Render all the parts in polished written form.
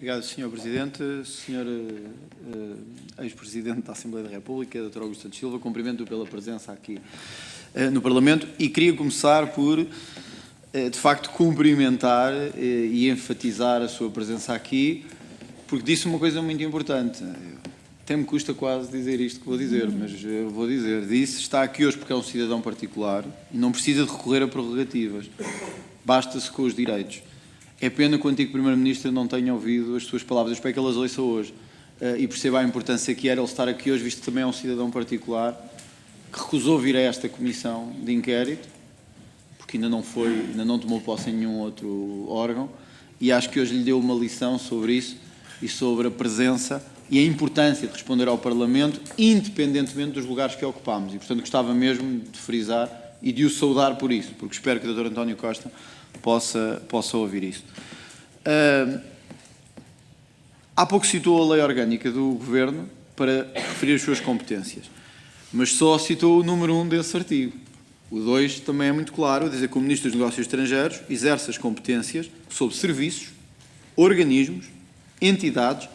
Obrigado, Sr. Presidente. Sr. Ex-Presidente da Assembleia da República, Dr. Augusto Santos Silva, cumprimento-o pela presença aqui no Parlamento e queria começar por, de facto, cumprimentar e enfatizar a sua presença aqui, porque disse uma coisa muito importante. Até me custa quase dizer isto que vou dizer, mas eu vou dizer. Disse, está aqui hoje porque é um cidadão particular e não precisa de recorrer a prerrogativas. Basta-se com os direitos. É pena que o antigo Primeiro-Ministro não tenha ouvido as suas palavras. Eu espero que ele as ouça hoje e perceba a importância que era ele estar aqui hoje, visto que também é um cidadão particular que recusou vir a esta comissão de inquérito, porque ainda não tomou posse em nenhum outro órgão, e acho que hoje lhe deu uma lição sobre isso e sobre a presença e a importância de responder ao Parlamento, independentemente dos lugares que ocupamos. E, portanto, gostava mesmo de frisar e de o saudar por isso, porque espero que o Dr. António Costa possa ouvir isso. Há pouco citou a lei orgânica do Governo para referir as suas competências, mas só citou o número 1 desse artigo. O 2 também é muito claro, dizer que o Ministro dos Negócios Estrangeiros exerce as competências sobre serviços, organismos, entidades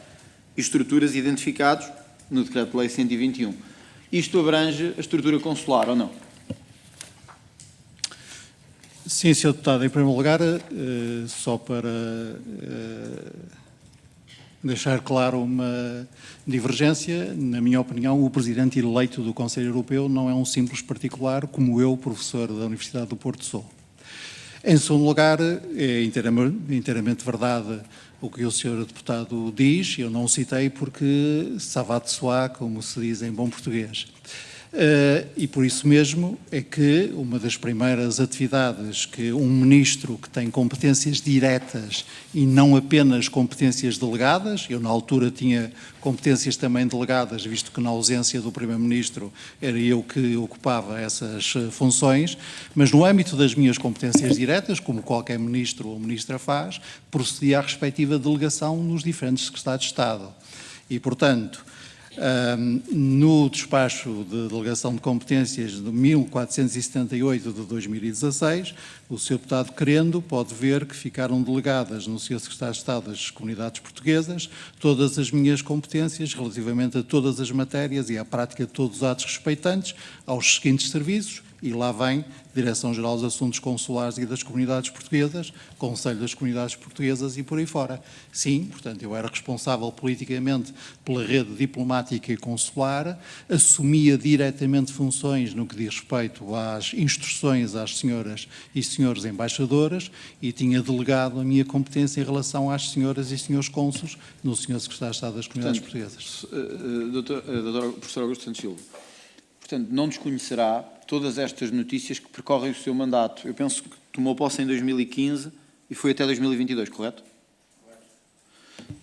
e estruturas identificados no Decreto-Lei 121. Isto abrange a estrutura consular, ou não? Sim, Sr. Deputado. Em primeiro lugar, só para deixar claro uma divergência, na minha opinião, o Presidente eleito do Conselho Europeu não é um simples particular, como eu, professor da Universidade do Porto, sou. Em segundo lugar, é inteiramente verdade o que o Sr. Deputado diz, eu não o citei porque ça va de soi, como se diz em bom português. E por isso mesmo é que uma das primeiras atividades que um ministro que tem competências diretas e não apenas competências delegadas, eu na altura tinha competências também delegadas, visto que na ausência do Primeiro-Ministro era eu que ocupava essas funções, mas no âmbito das minhas competências diretas, como qualquer ministro ou ministra faz, procedia à respectiva delegação nos diferentes secretários de Estado. E, portanto, no despacho de delegação de competências de 1478 de 2016, o Sr. Deputado querendo pode ver que ficaram delegadas no Sr. Secretário de Estado das Comunidades Portuguesas todas as minhas competências relativamente a todas as matérias e à prática de todos os atos respeitantes aos seguintes serviços, e lá vem Direção-Geral dos Assuntos Consulares e das Comunidades Portuguesas, Conselho das Comunidades Portuguesas e por aí fora. Sim, portanto, eu era responsável politicamente pela rede diplomática e consular, assumia diretamente funções no que diz respeito às instruções às senhoras e senhores embaixadoras e tinha delegado a minha competência em relação às senhoras e senhores cônsules no Sr. Secretário de Estado das Comunidades Portuguesas. Dr. Professor Augusto Santos Silva, portanto, não desconhecerá todas estas notícias que percorrem o seu mandato. Eu penso que tomou posse em 2015 e foi até 2022, correto?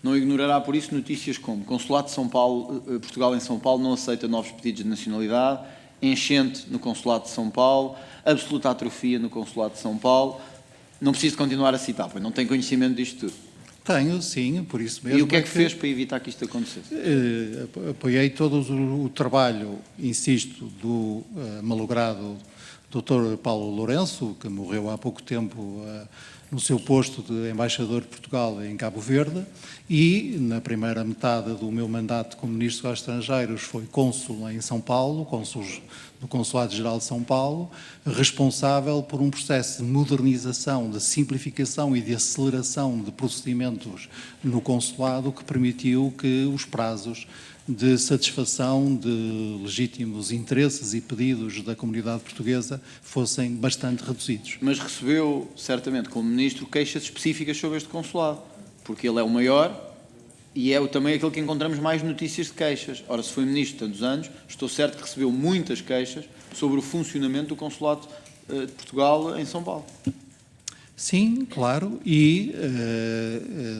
Não ignorará, por isso, notícias como Consulado de São Paulo, Portugal em São Paulo não aceita novos pedidos de nacionalidade, enchente no Consulado de São Paulo, absoluta atrofia no Consulado de São Paulo. Não preciso continuar a citar, pois não tem conhecimento disto tudo. Tenho, sim, por isso mesmo. E o que é que fez para evitar que isto acontecesse? Apoiei todo o trabalho, insisto, do malogrado Dr. Paulo Lourenço, que morreu há pouco tempo no seu posto de embaixador de Portugal em Cabo Verde, e na primeira metade do meu mandato como Ministro dos Estrangeiros foi cônsul em São Paulo, cônsul do Consulado-Geral de São Paulo, responsável por um processo de modernização, de simplificação e de aceleração de procedimentos no consulado que permitiu que os prazos de satisfação de legítimos interesses e pedidos da comunidade portuguesa fossem bastante reduzidos. Mas recebeu, certamente, como Ministro, queixas específicas sobre este consulado, porque ele é o maior e é também aquele que encontramos mais notícias de queixas. Ora, se foi Ministro tantos anos, estou certo que recebeu muitas queixas sobre o funcionamento do Consulado de Portugal em São Paulo. Sim, claro, e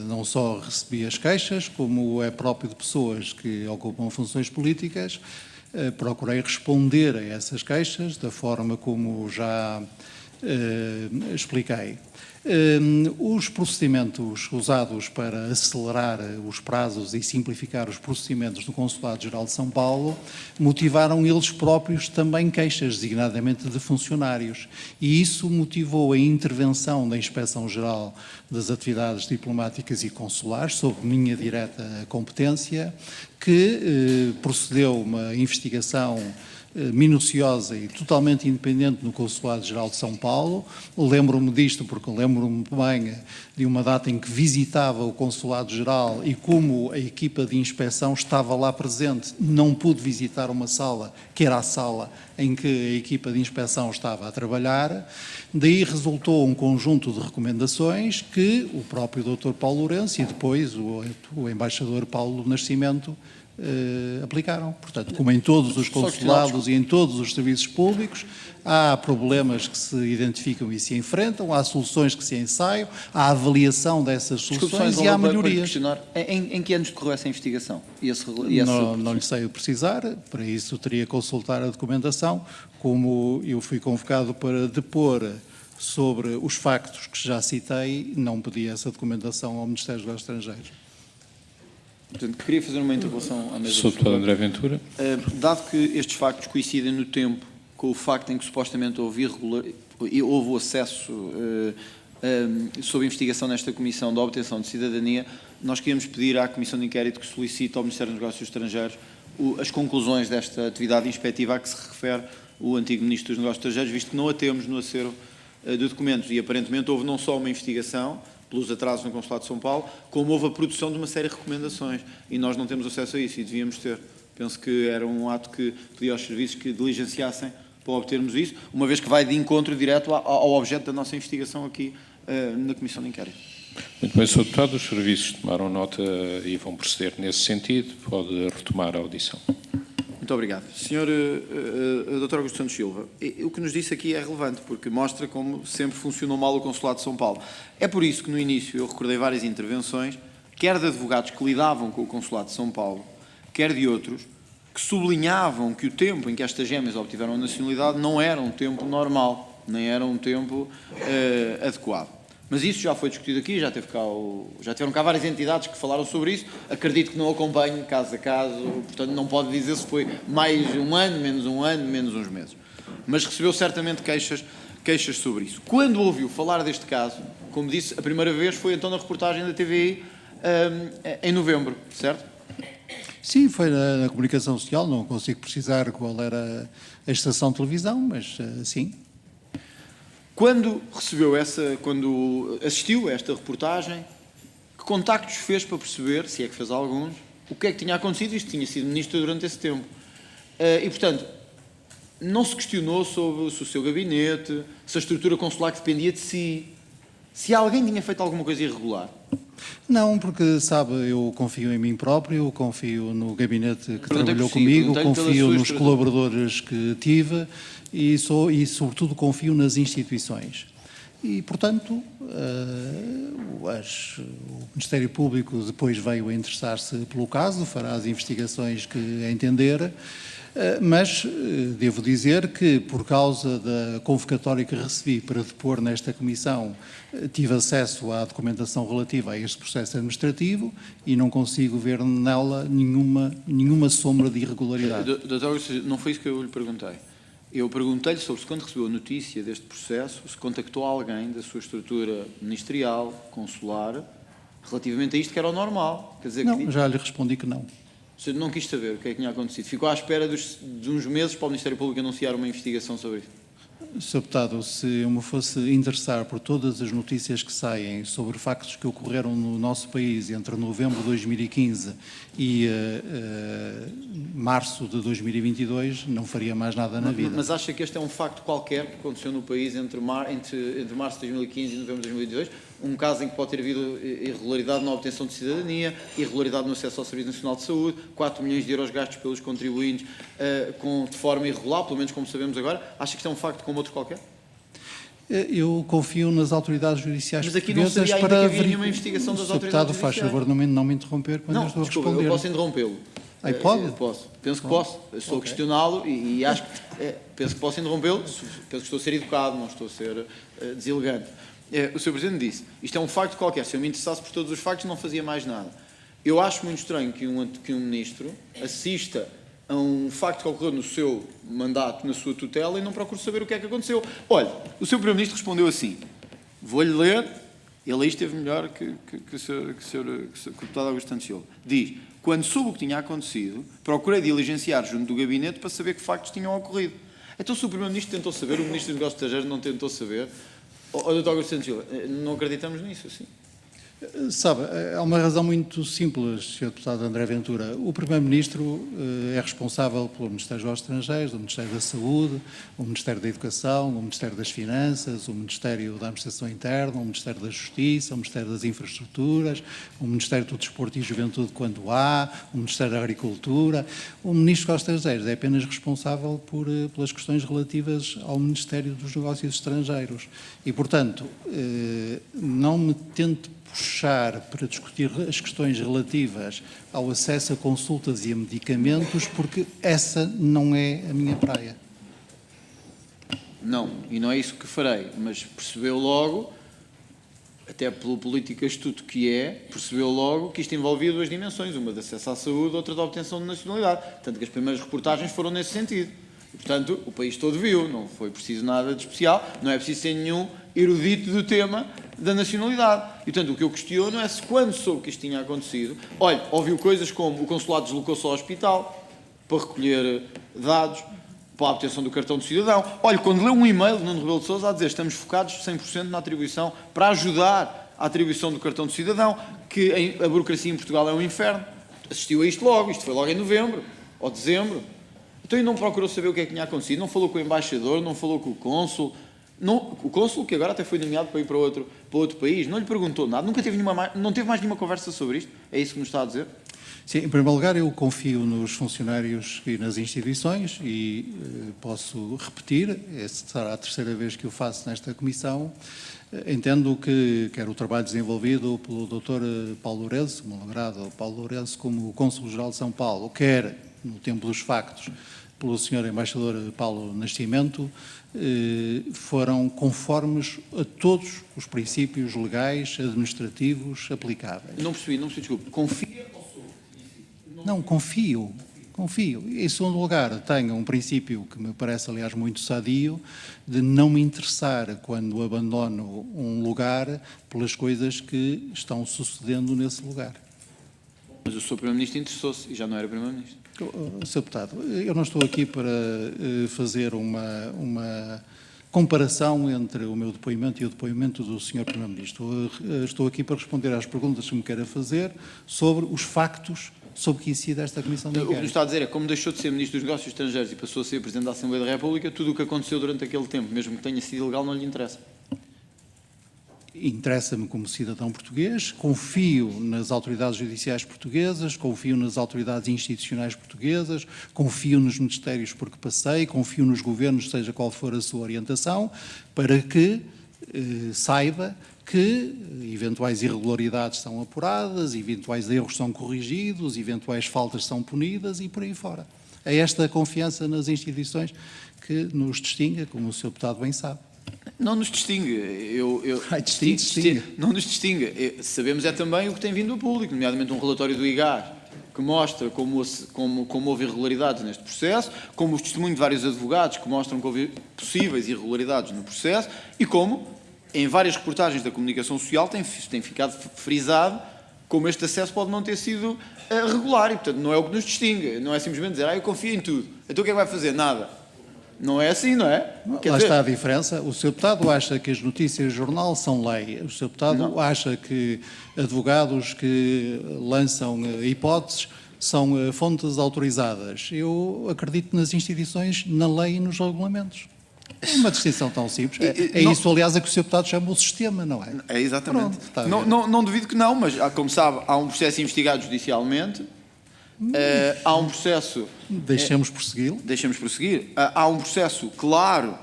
não só recebi as queixas, como é próprio de pessoas que ocupam funções políticas, procurei responder a essas queixas da forma como já expliquei. Os procedimentos usados para acelerar os prazos e simplificar os procedimentos do Consulado-Geral de São Paulo motivaram eles próprios também queixas, designadamente de funcionários, e isso motivou a intervenção da Inspeção-Geral das Atividades Diplomáticas e Consulares, sob minha direta competência, que procedeu uma investigação minuciosa e totalmente independente no Consulado-Geral de São Paulo. Lembro-me disto porque lembro-me bem de uma data em que visitava o Consulado-Geral e como a equipa de inspeção estava lá presente, não pude visitar uma sala, que era a sala em que a equipa de inspeção estava a trabalhar. Daí resultou um conjunto de recomendações que o próprio Dr. Paulo Lourenço e depois o embaixador Paulo Nascimento aplicaram. Portanto, como em todos os consulados e em todos os serviços públicos, há problemas que se identificam e se enfrentam, há soluções que se ensaiam, há avaliação dessas soluções e há melhorias. Em que anos decorreu essa investigação? Não lhe sei precisar, para isso teria que consultar a documentação, como eu fui convocado para depor sobre os factos que já citei, não pedi essa documentação ao Ministério dos Negócios Estrangeiros. Portanto, queria fazer uma interpelação à mesa. Sr. Deputado André Ventura. Dado que estes factos coincidem no tempo com o facto em que supostamente houve o acesso sob investigação nesta Comissão da Obtenção de Cidadania, nós queríamos pedir à Comissão de Inquérito que solicite ao Ministério dos Negócios Estrangeiros as conclusões desta atividade inspectiva a que se refere o antigo Ministro dos Negócios Estrangeiros, visto que não a temos no acervo de documentos e aparentemente houve não só uma investigação pelos atrasos no Consulado de São Paulo, como houve a produção de uma série de recomendações e nós não temos acesso a isso e devíamos ter. Penso que era um ato que pedia aos serviços que diligenciassem para obtermos isso, uma vez que vai de encontro direto ao objeto da nossa investigação aqui na Comissão de Inquérito. Muito bem, Sr. Deputado, os serviços tomaram nota e vão proceder nesse sentido. Pode retomar a audição. Muito obrigado. Sr. Dr. Augusto Santos Silva, o que nos disse aqui é relevante, porque mostra como sempre funcionou mal o Consulado de São Paulo. É por isso que no início eu recordei várias intervenções, quer de advogados que lidavam com o Consulado de São Paulo, quer de outros, que sublinhavam que o tempo em que estas gêmeas obtiveram a nacionalidade não era um tempo normal, nem era um tempo adequado. Mas isso já foi discutido aqui, já tiveram cá várias entidades que falaram sobre isso. Acredito que não acompanho caso a caso, portanto não pode dizer se foi mais um ano, menos uns meses. Mas recebeu certamente queixas sobre isso. Quando ouviu falar deste caso, como disse, a primeira vez foi então na reportagem da TVI em novembro, certo? Sim, foi na comunicação social, não consigo precisar qual era a estação de televisão, mas sim. Quando assistiu a esta reportagem, que contactos fez para perceber, se é que fez alguns, o que é que tinha acontecido? Isto tinha sido ministro durante esse tempo. E, portanto, não se questionou sobre se o seu gabinete, se a estrutura consular que dependia de si, se alguém tinha feito alguma coisa irregular. Não, porque, sabe, eu confio em mim próprio, confio no gabinete que trabalhou comigo, confio nos colaboradores que tive e sobretudo, confio nas instituições. E, portanto, o Ministério Público depois veio a interessar-se pelo caso, fará as investigações que entender, mas devo dizer que, por causa da convocatória que recebi para depor nesta comissão, tive acesso à documentação relativa a este processo administrativo e não consigo ver nela nenhuma sombra de irregularidade. Doutor, não foi isso que eu lhe perguntei. Eu perguntei-lhe sobre se quando recebeu a notícia deste processo, se contactou alguém da sua estrutura ministerial, consular, relativamente a isto que era o normal. Quer dizer, não, já lhe respondi que não. Você não quis saber o que é que tinha acontecido. Ficou à espera de uns meses para o Ministério Público anunciar uma investigação sobre isso. Sr. Deputado, se eu me fosse interessar por todas as notícias que saem sobre factos que ocorreram no nosso país entre novembro de 2015 e março de 2022, não faria mais nada na vida. Mas acha que este é um facto qualquer que aconteceu no país entre março de 2015 e novembro de 2022? Um caso em que pode ter havido irregularidade na obtenção de cidadania, irregularidade no acesso ao Serviço Nacional de Saúde, 4 milhões de euros gastos pelos contribuintes de forma irregular, pelo menos como sabemos agora. Acha que isto é um facto como outro qualquer? Eu confio nas autoridades judiciais portuguesas para... Mas aqui não seria ainda que havia nenhuma investigação das autoridades judiciais. Deputado, faz favor não me interromper quando eu estou a responder. Eu posso interrompê-lo. Aí pode? Posso. Penso que posso. Estou a questioná-lo e acho que penso que posso interrompê-lo. Penso que estou a ser educado, não estou a ser deselegante. O Sr. Presidente disse, isto é um facto qualquer. Se eu me interessasse por todos os factos, não fazia mais nada. Eu acho muito estranho que um ministro assista a um facto que ocorreu no seu mandato, na sua tutela, e não procure saber o que é que aconteceu. Olha, o Sr. Primeiro-Ministro respondeu assim, vou-lhe ler, ele aí esteve melhor que o deputado Augusto Santos Silva. Diz, quando soube o que tinha acontecido, procurei diligenciar junto do gabinete para saber que factos tinham ocorrido. Então, se o Primeiro-Ministro tentou saber, o Ministro dos Negócios Estrangeiros não tentou saber, Dr. Augusto Santos Silva, não acreditamos nisso, assim? Sabe, há uma razão muito simples, Sr. Deputado André Ventura. O Primeiro-Ministro é responsável pelo Ministério dos Estrangeiros, o Ministério da Saúde, o Ministério da Educação, o Ministério das Finanças, o Ministério da Administração Interna, o Ministério da Justiça, o Ministério das Infraestruturas, o Ministério do Desporto e Juventude quando há, o Ministério da Agricultura. O Ministro dos Estrangeiros é apenas responsável pelas questões relativas ao Ministério dos Negócios Estrangeiros. E, portanto, não me tente puxar para discutir as questões relativas ao acesso a consultas e a medicamentos, porque essa não é a minha praia. Não, e não é isso que farei, mas percebeu logo, até pelo político astuto que é, percebeu logo que isto envolvia duas dimensões, uma de acesso à saúde, outra de obtenção de nacionalidade. Tanto que as primeiras reportagens foram nesse sentido. E, portanto, o país todo viu, não foi preciso nada de especial, não é preciso ser nenhum erudito do tema da nacionalidade. E, portanto, o que eu questiono é se quando soube que isto tinha acontecido, olha, ouviu coisas como o consulado deslocou-se ao hospital para recolher dados, para a obtenção do cartão de cidadão. Olha, quando leu um e-mail de Nuno Rebelo de Sousa a dizer estamos focados 100% na atribuição, para ajudar a atribuição do cartão de cidadão, que a burocracia em Portugal é um inferno. Assistiu a isto logo, isto foi logo em novembro ou dezembro. Então, ele não procurou saber o que é que tinha acontecido, não falou com o embaixador, não falou com o cônsul, o cônsul, que agora até foi nomeado para ir para outro país, não lhe perguntou nada, nunca teve não teve mais nenhuma conversa sobre isto? É isso que nos está a dizer? Sim, em primeiro lugar, eu confio nos funcionários e nas instituições e posso repetir, esta será a terceira vez que o faço nesta comissão. Entendo que quer o trabalho desenvolvido pelo Dr. Paulo Lourenço, o malogrado Paulo Lourenço, como Cônsul-Geral de São Paulo, quer, no tempo dos factos, pelo Sr. Embaixador Paulo Nascimento, foram conformes a todos os princípios legais, administrativos aplicáveis. Não percebi, desculpe. Confia ou sou? Não, confio. Em segundo lugar, tenho um princípio que me parece, aliás, muito sadio, de não me interessar, quando abandono um lugar, pelas coisas que estão sucedendo nesse lugar. Mas o Sr. Primeiro-Ministro interessou-se e já não era Primeiro-Ministro. Sr. Deputado, eu não estou aqui para fazer uma comparação entre o meu depoimento e o depoimento do Sr. Primeiro-Ministro. Estou aqui para responder às perguntas que me queira fazer sobre os factos sobre que incide esta Comissão de Inquérito. O que nos está a dizer é que, como deixou de ser Ministro dos Negócios Estrangeiros e passou a ser Presidente da Assembleia da República, tudo o que aconteceu durante aquele tempo, mesmo que tenha sido ilegal, não lhe interessa. Interessa-me como cidadão português, confio nas autoridades judiciais portuguesas, confio nas autoridades institucionais portuguesas, confio nos ministérios por que passei, confio nos governos, seja qual for a sua orientação, para que saiba que eventuais irregularidades são apuradas, eventuais erros são corrigidos, eventuais faltas são punidas e por aí fora. É esta confiança nas instituições que nos distingue, como o Sr. Deputado bem sabe. Não nos distingue. Distingue. Não nos distingue. Sabemos é também o que tem vindo ao público, nomeadamente um relatório do IGAS, que mostra como houve irregularidades neste processo, como os testemunhos de vários advogados que mostram que houve possíveis irregularidades no processo e como, em várias reportagens da comunicação social, tem ficado frisado como este acesso pode não ter sido regular e, portanto, não é o que nos distingue. Não é simplesmente dizer, eu confio em tudo. Então o que é que vai fazer? Nada. Não é assim, não é? Lá está a diferença. O Sr. Deputado acha que as notícias de jornal são lei. O Sr. Deputado acha que advogados que lançam hipóteses são fontes autorizadas. Eu acredito nas instituições, na lei e nos regulamentos. É uma distinção tão simples. É isso, aliás, a que o Sr. Deputado chama o sistema, não é? É exatamente. Pronto, não duvido que não, mas, como sabe, há um processo investigado judicialmente. Há um processo... Deixemos prossegui-lo. Deixemos prosseguir. Há um processo claro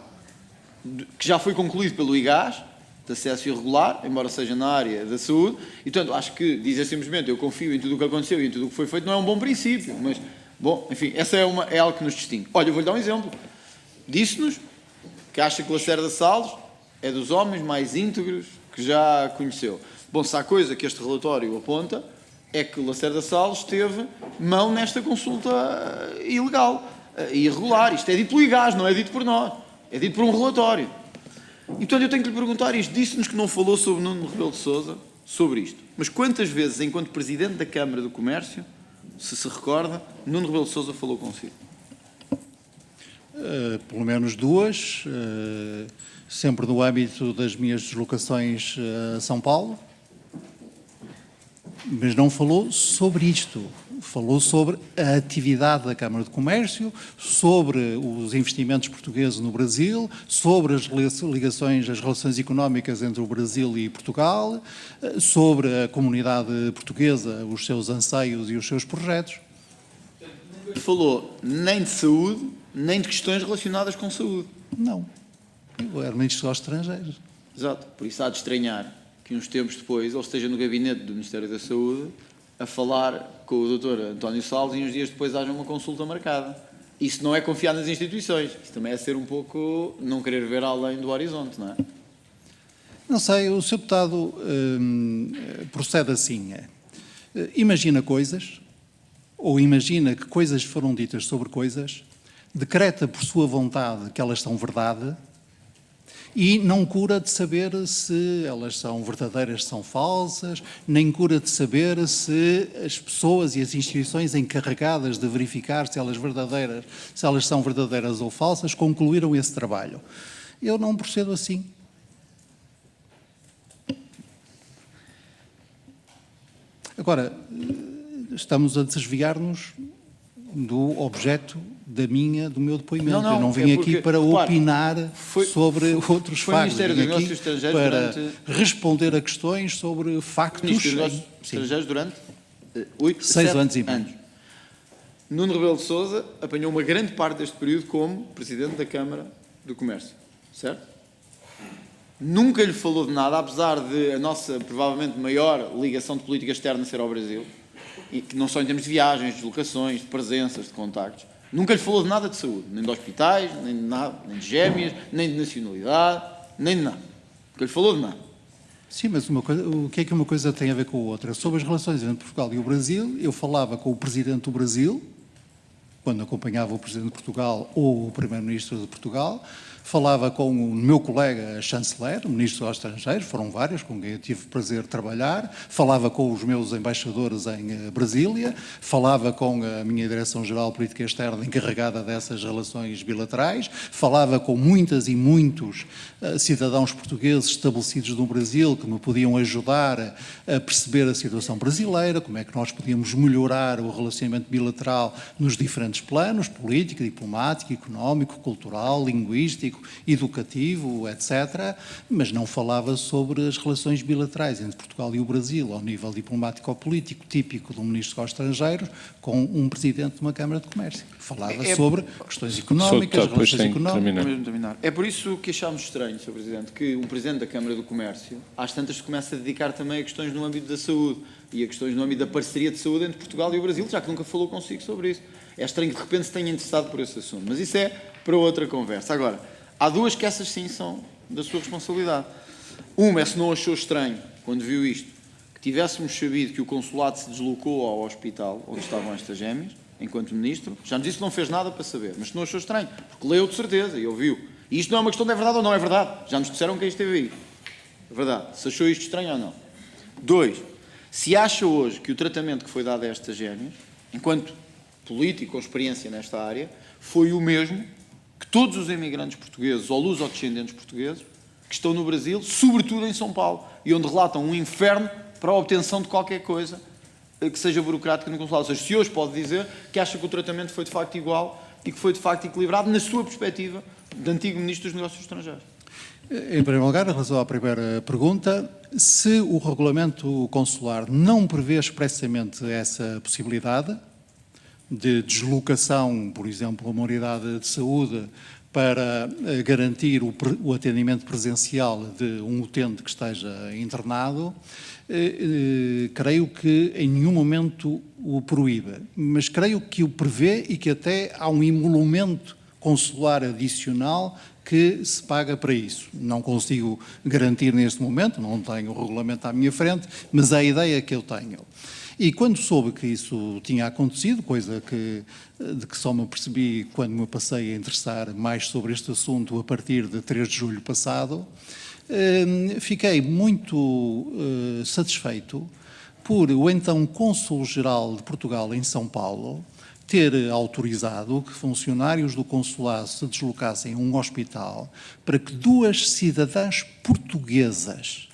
que já foi concluído pelo IGAS de acesso irregular, embora seja na área da saúde, e portanto acho que dizer simplesmente eu confio em tudo o que aconteceu e em tudo o que foi feito não é um bom princípio, mas, bom, enfim, essa é algo que nos distingue. Olha, eu vou-lhe dar um exemplo. Disse-nos que acha que Lacerda Salles é dos homens mais íntegros que já conheceu. Bom, se há coisa que este relatório aponta, é que Lacerda Salles teve mão nesta consulta ilegal e irregular. Isto é dito pelo IGAS, não é dito por nós. É dito por um relatório. E, portanto, eu tenho que lhe perguntar isto. Disse-nos que não falou sobre Nuno Rebelo de Sousa, sobre isto. Mas quantas vezes, enquanto Presidente da Câmara do Comércio, se recorda, Nuno Rebelo de Sousa falou consigo? Pelo menos duas, sempre no âmbito das minhas deslocações a São Paulo, mas não falou sobre isto. Falou sobre a atividade da Câmara de Comércio, sobre os investimentos portugueses no Brasil, sobre as ligações, as relações económicas entre o Brasil e Portugal, sobre a comunidade portuguesa, os seus anseios e os seus projetos. Não falou nem de saúde, nem de questões relacionadas com saúde. Não. Eu era ministro dos Estrangeiros. Exato. Por isso há de estranhar que uns tempos depois ele esteja no gabinete do Ministério da Saúde a falar com o Dr. António Salles e uns dias depois haja uma consulta marcada. Isso não é confiar nas instituições. Isso também é ser um pouco não querer ver além do horizonte, não é? Não sei, o Sr. Deputado procede assim. Imagina coisas, ou imagina que coisas foram ditas sobre coisas, decreta por sua vontade que elas são verdade e não cura de saber se elas são verdadeiras, se são falsas, nem cura de saber se as pessoas e as instituições encarregadas de verificar se elas são verdadeiras ou falsas, concluíram esse trabalho. Eu não procedo assim. Agora, estamos a desviar-nos do objeto do meu depoimento. Não, eu não vim aqui para opinar sobre outros factos. Foi o Ministério dos Negócios Estrangeiros para responder a questões sobre factos. Ministro dos Negócios Estrangeiros durante 6 anos e meio. Nuno Rebelo de Sousa apanhou uma grande parte deste período como Presidente da Câmara do Comércio, certo? Nunca lhe falou de nada, apesar de a nossa, provavelmente, maior ligação de política externa ser ao Brasil, e que não só em termos de viagens, de deslocações, de presenças, de contactos. Nunca lhe falou de nada de saúde, nem de hospitais, nem de nada, nem de gêmeas, nem de nacionalidade, nem de nada. Nunca lhe falou de nada. Sim, mas o que é que uma coisa tem a ver com a outra? Sobre as relações entre Portugal e o Brasil, eu falava com o Presidente do Brasil, quando acompanhava o Presidente de Portugal ou o Primeiro-Ministro de Portugal, falava com o meu colega chanceler, o Ministro dos Estrangeiros, foram vários com quem eu tive o prazer de trabalhar, falava com os meus embaixadores em Brasília, falava com a minha Direção-Geral de Política Externa encarregada dessas relações bilaterais, falava com muitas e muitos cidadãos portugueses estabelecidos no Brasil que me podiam ajudar a perceber a situação brasileira, como é que nós podíamos melhorar o relacionamento bilateral nos diferentes planos, político, diplomático, económico, cultural, linguístico, educativo, etc., mas não falava sobre as relações bilaterais entre Portugal e o Brasil, ao nível diplomático ou político, típico do Ministro dos Estrangeiros, com um Presidente de uma Câmara de Comércio. Falava sobre questões económicas, relações económicas. É por isso que achámos estranho, Sr. Presidente, que um Presidente da Câmara do Comércio, às tantas, se começa a dedicar também a questões no âmbito da saúde e a questões no âmbito da parceria de saúde entre Portugal e o Brasil, já que nunca falou consigo sobre isso. É estranho que de repente se tenha interessado por esse assunto, mas isso é para outra conversa. Agora, há duas que essas sim são da sua responsabilidade. Uma é se não achou estranho, quando viu isto, que tivéssemos sabido que o consulado se deslocou ao hospital onde estavam estas gêmeas, enquanto Ministro. Já nos disse que não fez nada para saber, mas se não achou estranho, porque leu de certeza e ouviu. E isto não é uma questão de é verdade ou não é verdade. Já nos disseram quem esteve aí. É verdade. Se achou isto estranho ou não. 2. Se acha hoje que o tratamento que foi dado a estas gêmeas, enquanto político com experiência nesta área, foi o mesmo que todos os imigrantes portugueses ou luso-descendentes portugueses que estão no Brasil, sobretudo em São Paulo, e onde relatam um inferno para a obtenção de qualquer coisa que seja burocrática no consulado. Ou seja, se hoje pode dizer que acha que o tratamento foi de facto igual e que foi de facto equilibrado na sua perspectiva de antigo Ministro dos Negócios Estrangeiros. Em primeiro lugar, em relação à primeira pergunta, se o regulamento consular não prevê expressamente essa possibilidade de deslocação, por exemplo, a uma unidade de saúde para garantir o atendimento presencial de um utente que esteja internado, creio que em nenhum momento o proíbe, mas creio que o prevê e que até há um emolumento consular adicional que se paga para isso. Não consigo garantir neste momento, não tenho o regulamento à minha frente, mas é a ideia que eu tenho. E quando soube que isso tinha acontecido, coisa de que só me apercebi quando me passei a interessar mais sobre este assunto a partir de 3 de julho passado, fiquei muito satisfeito por o então Cônsul-Geral de Portugal em São Paulo ter autorizado que funcionários do consulado se deslocassem a um hospital para que 2 cidadãs portuguesas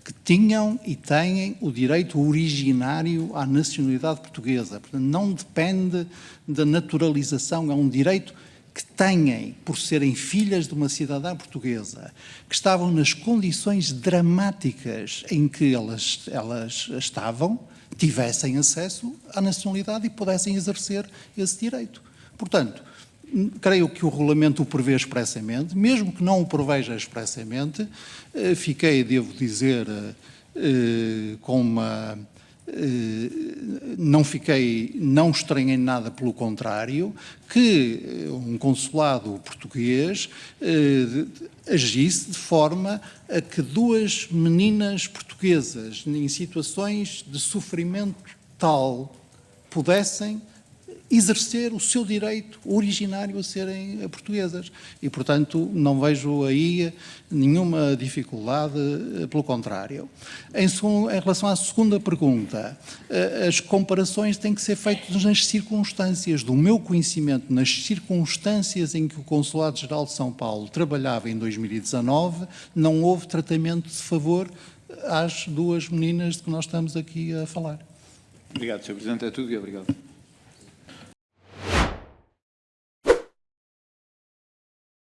que tinham e têm o direito originário à nacionalidade portuguesa, portanto não depende da naturalização, é um direito que têm por serem filhas de uma cidadã portuguesa, que estavam nas condições dramáticas em que elas estavam, tivessem acesso à nacionalidade e pudessem exercer esse direito. Portanto, creio que o regulamento o prevê expressamente, mesmo que não o preveja expressamente, fiquei, devo dizer, não estranhei nada, pelo contrário, que um consulado português agisse de forma a que 2 meninas portuguesas em situações de sofrimento tal pudessem exercer o seu direito originário a serem portuguesas. E, portanto, não vejo aí nenhuma dificuldade, pelo contrário. Em relação à segunda pergunta, as comparações têm que ser feitas nas circunstâncias. Do meu conhecimento, nas circunstâncias em que o Consulado-Geral de São Paulo trabalhava em 2019, não houve tratamento de favor às 2 meninas de que nós estamos aqui a falar. Obrigado, Sr. Presidente. É tudo e obrigado.